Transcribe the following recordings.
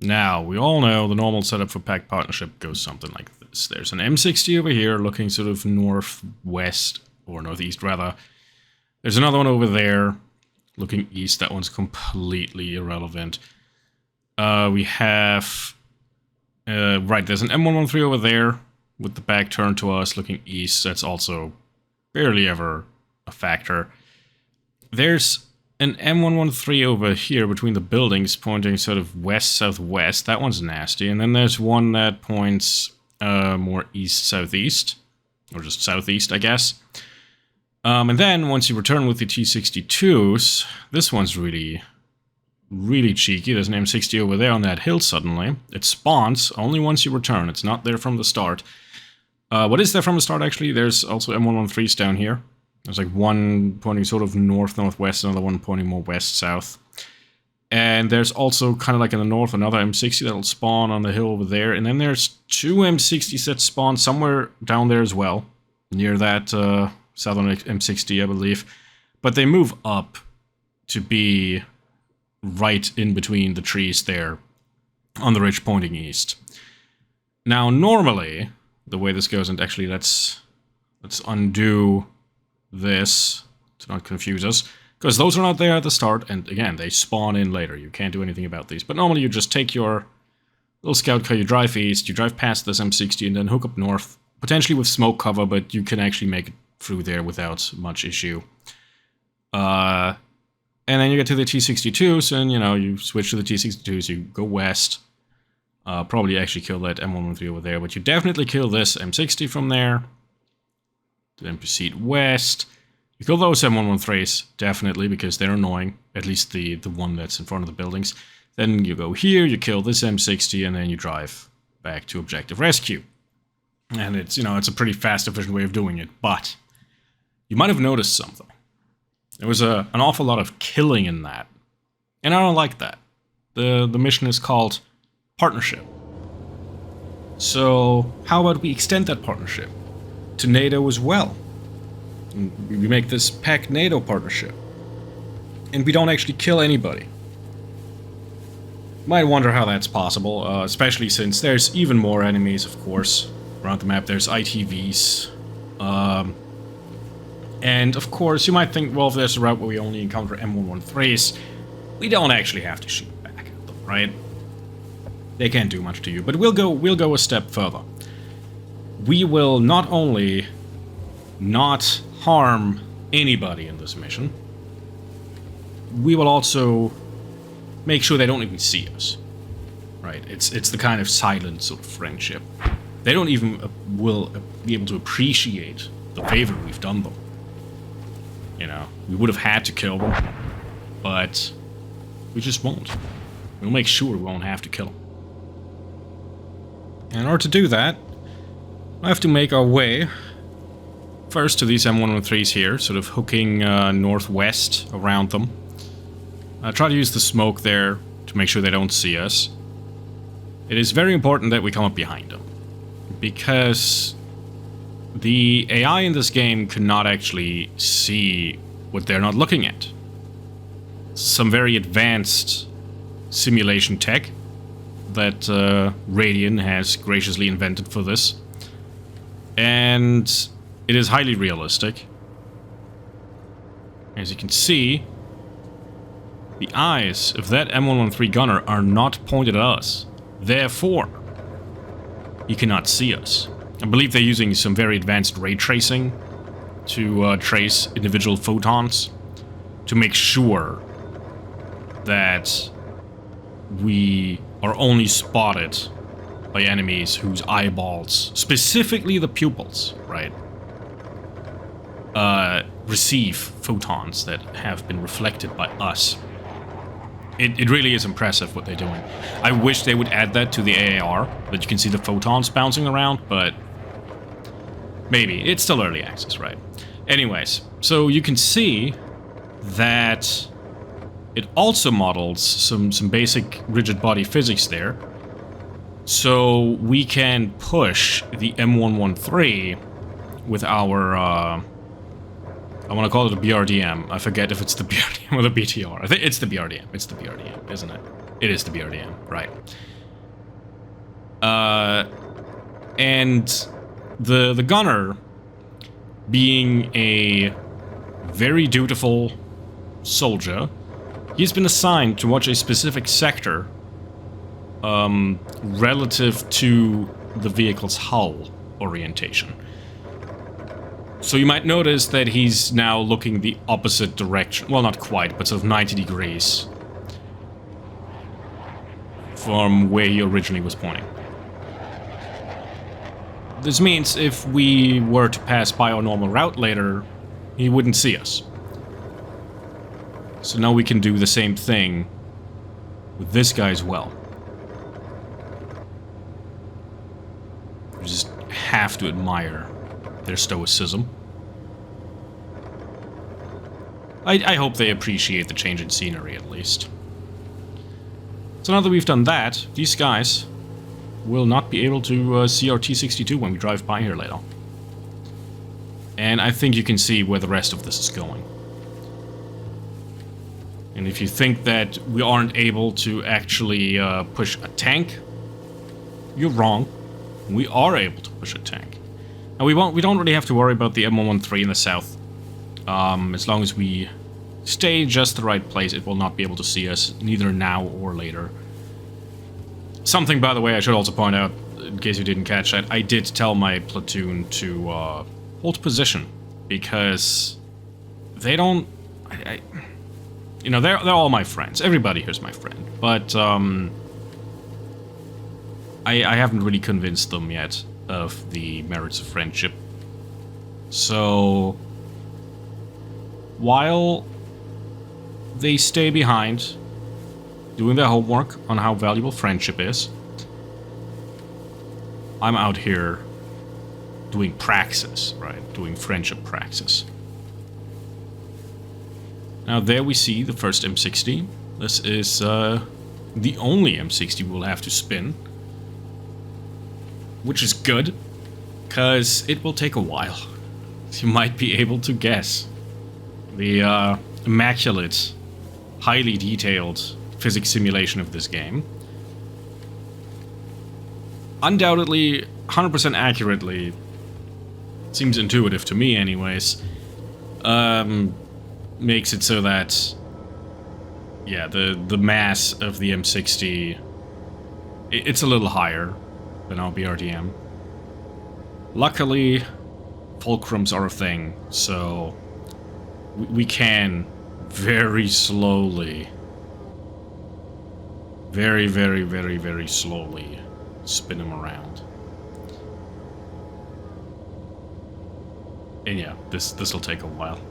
Now, we all know the normal setup for Pact Partnership goes something like this. There's an M60 over here looking sort of northwest, or northeast rather. There's another one over there looking east. That one's completely irrelevant. We have... right, there's an M113 over there with the back turned to us looking east. That's also barely ever a factor. There's an M113 over here between the buildings pointing sort of west-southwest. That one's nasty. And then there's one that points more east-southeast. Or just southeast, I guess. And then once you return with the T-62s, this one's really cheeky. There's an M60 over there on that hill suddenly. It spawns only once you return. It's not there from the start. What is there from the start, actually? There's also M113s down here. There's like one pointing sort of north-northwest, another one pointing more west-south. And there's also, kind of like in the north, another M60 that'll spawn on the hill over there. And then there's two M60s that spawn somewhere down there as well, near that southern M60, I believe. But they move up to be right in between the trees there on the ridge pointing east. Now, normally, the way this goes, and actually let's undo this to not confuse us, because those are not there at the start, and again, they spawn in later. You can't do anything about these. But normally you just take your little scout car, you drive east, you drive past this M60, and then hook up north, potentially with smoke cover, but you can actually make it through there without much issue. And then you get to the T-62s, and, you know, you switch to the T-62s, you go west. Probably actually kill that M113 over there, but you definitely kill this M60 from there. Then proceed west. You kill those M113s, definitely, because they're annoying. At least the one that's in front of the buildings. Then you go here, you kill this M60, and then you drive back to Objective Rescue. And it's, you know, it's a pretty fast, efficient way of doing it, but you might have noticed something. There was an awful lot of killing in that. And I don't like that. The mission is called Partnership. So, how about we extend that partnership to NATO as well? We make this Pact-NATO partnership. And we don't actually kill anybody. You might wonder how that's possible, especially since there's even more enemies, of course, around the map. There's ITVs. And, of course, you might think, well, if there's a route where we only encounter M113s, we don't actually have to shoot back at them, right? They can't do much to you. But we'll go a step further. We will not only not harm anybody in this mission, we will also make sure they don't even see us. Right? It's the kind of silent sort of friendship. They don't even will be able to appreciate the favor we've done them. You know, we would have had to kill them, but we just won't. We'll make sure we won't have to kill them. In order to do that, I have to make our way first to these M113s here, sort of hooking northwest around them. Try to use the smoke there to make sure they don't see us. It is very important that we come up behind them, because the AI in this game cannot actually see what they're not looking at. Some very advanced simulation tech that Radian has graciously invented for this. And it is highly realistic. As you can see, the eyes of that M113 gunner are not pointed at us. Therefore, he cannot see us. I believe they're using some very advanced ray tracing to trace individual photons to make sure that we are only spotted by enemies whose eyeballs, specifically the pupils, right, receive photons that have been reflected by us. It really is impressive what they're doing. I wish they would add that to the AAR, that you can see the photons bouncing around, but maybe. It's still early access, right? Anyways, so you can see that it also models some basic rigid body physics there. So we can push the M113 with our, I want to call it a BRDM. I forget if it's the BRDM or the BTR. I think it's the BRDM. It's the BRDM, isn't it? It is the BRDM, right. And the gunner, being a very dutiful soldier, he's been assigned to watch a specific sector relative to the vehicle's hull orientation. So you might notice that he's now looking the opposite direction. Well, not quite, but sort of 90 degrees from where he originally was pointing. This means if we were to pass by our normal route later, he wouldn't see us. So now we can do the same thing with this guy as well. You just have to admire their stoicism. I hope they appreciate the change in scenery, at least. So now that we've done that, these guys will not be able to see our T-62 when we drive by here later. And I think you can see where the rest of this is going. And if you think that we aren't able to actually push a tank, you're wrong. We are able to push a tank. Now we don't really have to worry about the M113 in the south. As long as we stay just the right place, it will not be able to see us, neither now or later. Something, by the way, I should also point out, in case you didn't catch that, I did tell my platoon to hold position, because they don't... you know, they're all my friends. Everybody here's my friend. But I haven't really convinced them yet of the merits of friendship. So while they stay behind, doing their homework on how valuable friendship is, I'm out here doing praxis, right? Doing friendship praxis. Now there we see the first M60. This is the only M60 we'll have to spin, which is good, because it will take a while. You might be able to guess. The immaculate, highly detailed physics simulation of this game, undoubtedly, 100% accurately, seems intuitive to me anyways, makes it so that, yeah, the mass of the M60, it's a little higher than our BRDM. Luckily, fulcrums are a thing, so we can very slowly, very, very, very, very slowly spin them around. And yeah, this will take a while.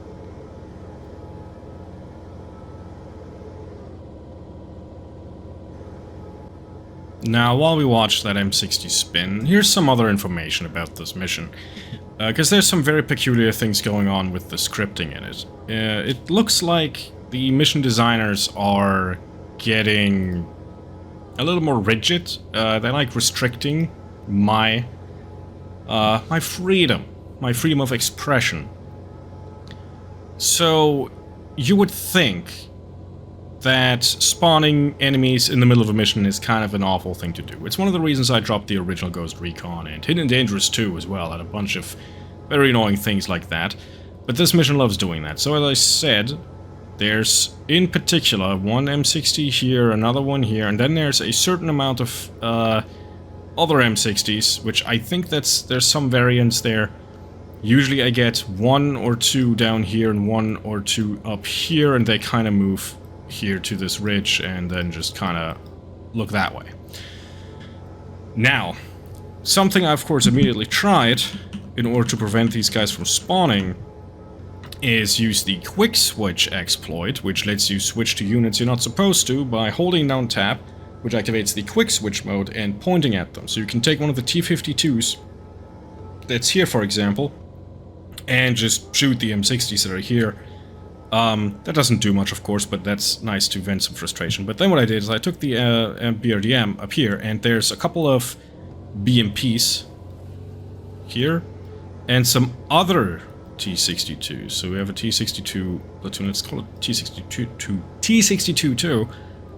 Now, while we watch that M60 spin, here's some other information about this mission. Because there's some very peculiar things going on with the scripting in it. It looks like the mission designers are getting a little more rigid. They like restricting my freedom of expression. So you would think that spawning enemies in the middle of a mission is kind of an awful thing to do. It's one of the reasons I dropped the original Ghost Recon, and Hidden and Dangerous 2 as well, and a bunch of very annoying things like that. But this mission loves doing that. So as I said, there's in particular one M60 here, another one here, and then there's a certain amount of other M60s, which I think there's some variance there. Usually I get one or two down here and one or two up here, and they kind of move here to this ridge and then just kind of look that way. Now, something I of course immediately tried in order to prevent these guys from spawning is use the quick switch exploit, which lets you switch to units you're not supposed to by holding down tab, which activates the quick switch mode, and pointing at them. So you can take one of the T-52s that's here, for example, and just shoot the M60s that are here. That doesn't do much, of course, but that's nice to vent some frustration. But then what I did is I took the BRDM up here, and there's a couple of BMPs here, and some other T-62s. So we have a T-62 platoon, let's call it T-62 too,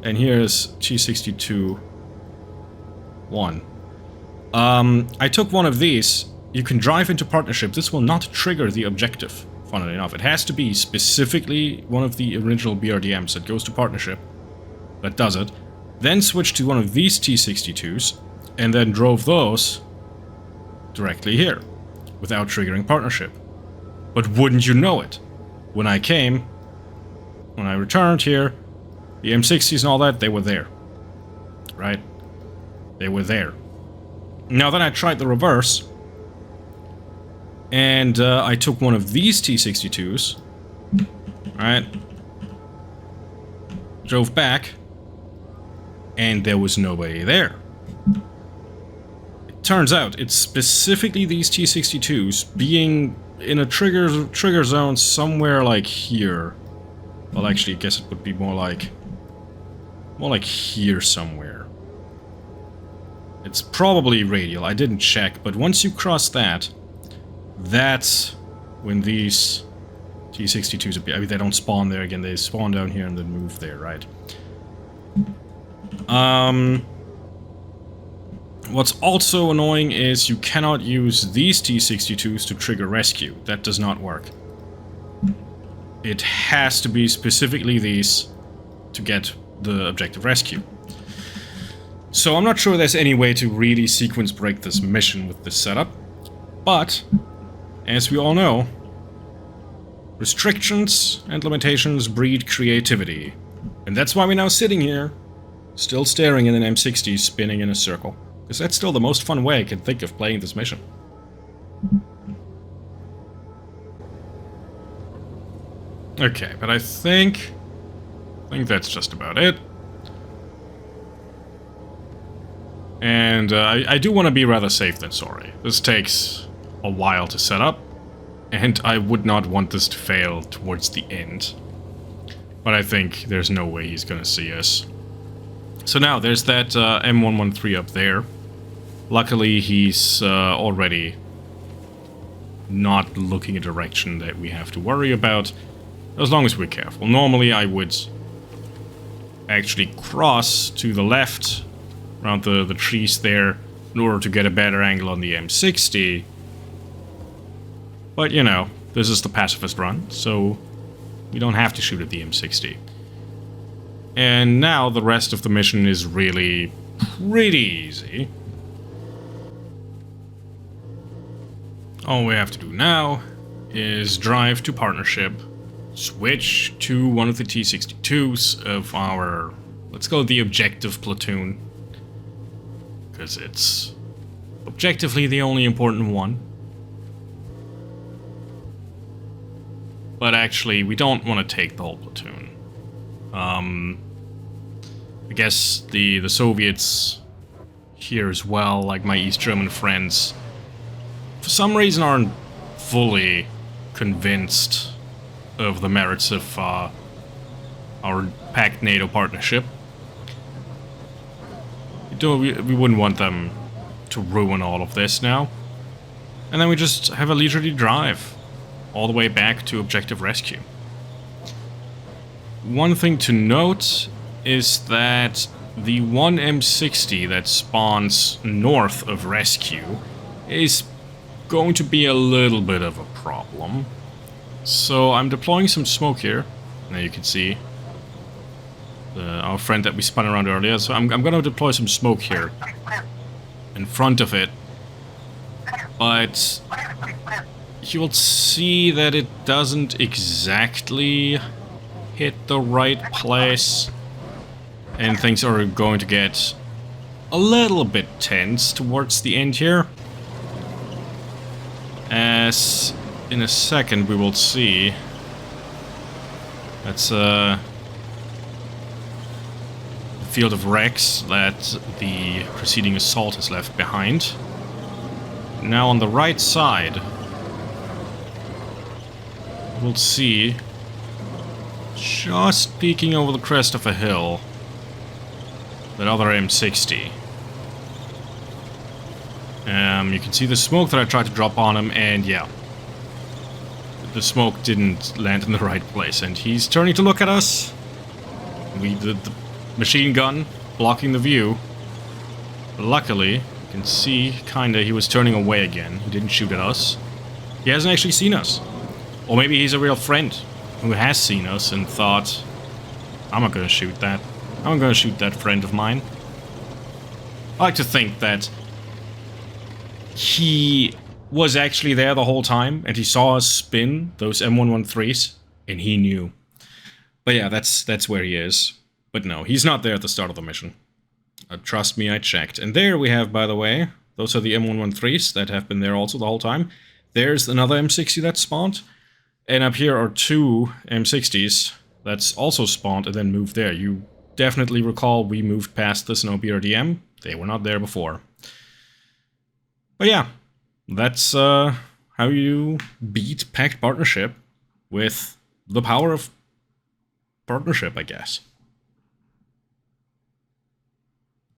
and here's T-62-1. I took one of these. You can drive into partnership. This will not trigger the objective, funnily enough. It has to be specifically one of the original BRDMs that goes to partnership. That does it. Then switch to one of these T-62s, and then drove those directly here, without triggering partnership. But wouldn't you know it? When I returned here, the M60s and all that, they were there. Right? They were there. Now then I tried the reverse, and I took one of these T-62s, right, drove back, and there was nobody there. It turns out it's specifically these T-62s being in a trigger zone somewhere like here. Well, actually, I guess it would be more like here somewhere. It's probably radial, I didn't check, but once you cross that, that's when these T-62s appear. I mean, they don't spawn there again, they spawn down here and then move there, right? What's also annoying is you cannot use these T-62s to trigger rescue. That does not work. It has to be specifically these to get the objective rescue. So I'm not sure there's any way to really sequence break this mission with this setup, but as we all know, restrictions and limitations breed creativity. And that's why we're now sitting here, still staring at an M60 spinning in a circle. Because that's still the most fun way I can think of playing this mission. Okay, but I think that's just about it. And I do want to be rather safe than sorry. This takes a while to set up, and I would not want this to fail towards the end. But I think there's no way he's gonna see us. So now, there's that M113 up there. Luckily, he's already not looking a direction that we have to worry about, as long as we're careful. Normally, I would actually cross to the left around the trees there in order to get a better angle on the M60. But, you know, this is the Pacifist run, so we don't have to shoot at the M60. And now the rest of the mission is really pretty easy. All we have to do now is drive to partnership, switch to one of the T-62s of our, let's call it the objective platoon, because it's objectively the only important one. But actually, we don't want to take the whole platoon. I guess the Soviets here as well, like my East German friends, for some reason aren't fully convinced of the merits of our Pact NATO partnership. We wouldn't want them to ruin all of this now. And then we just have a leisurely drive all the way back to objective rescue. One thing to note is that the one M60 that spawns north of rescue is going to be a little bit of a problem. So I'm deploying some smoke here. Now you can see our friend that we spun around earlier. So I'm going to deploy some smoke here in front of it. But you'll see that it doesn't exactly hit the right place. And things are going to get a little bit tense towards the end here. As in a second we will see. That's the field of wrecks that the preceding assault has left behind. Now on the right side, we'll see, just peeking over the crest of a hill, that other M60. You can see the smoke that I tried to drop on him, and yeah, the smoke didn't land in the right place, and he's turning to look at us. The machine gun blocking the view. Luckily, You can see, kinda, he was turning away again. He didn't shoot at us. He hasn't actually seen us. Or maybe he's a real friend who has seen us and thought, I'm not gonna shoot that. I'm gonna shoot that friend of mine. I like to think that he was actually there the whole time and he saw us spin those M113s and he knew. But yeah, that's where he is. But no, he's not there at the start of the mission. Trust me, I checked. And there we have, by the way, those are the M113s that have been there also the whole time. There's another M60 that spawned. And up here are two M60s that's also spawned and then moved there. You definitely recall we moved past this no BRDM. They were not there before. But yeah, that's how you beat Pact Partnership with the power of partnership, I guess.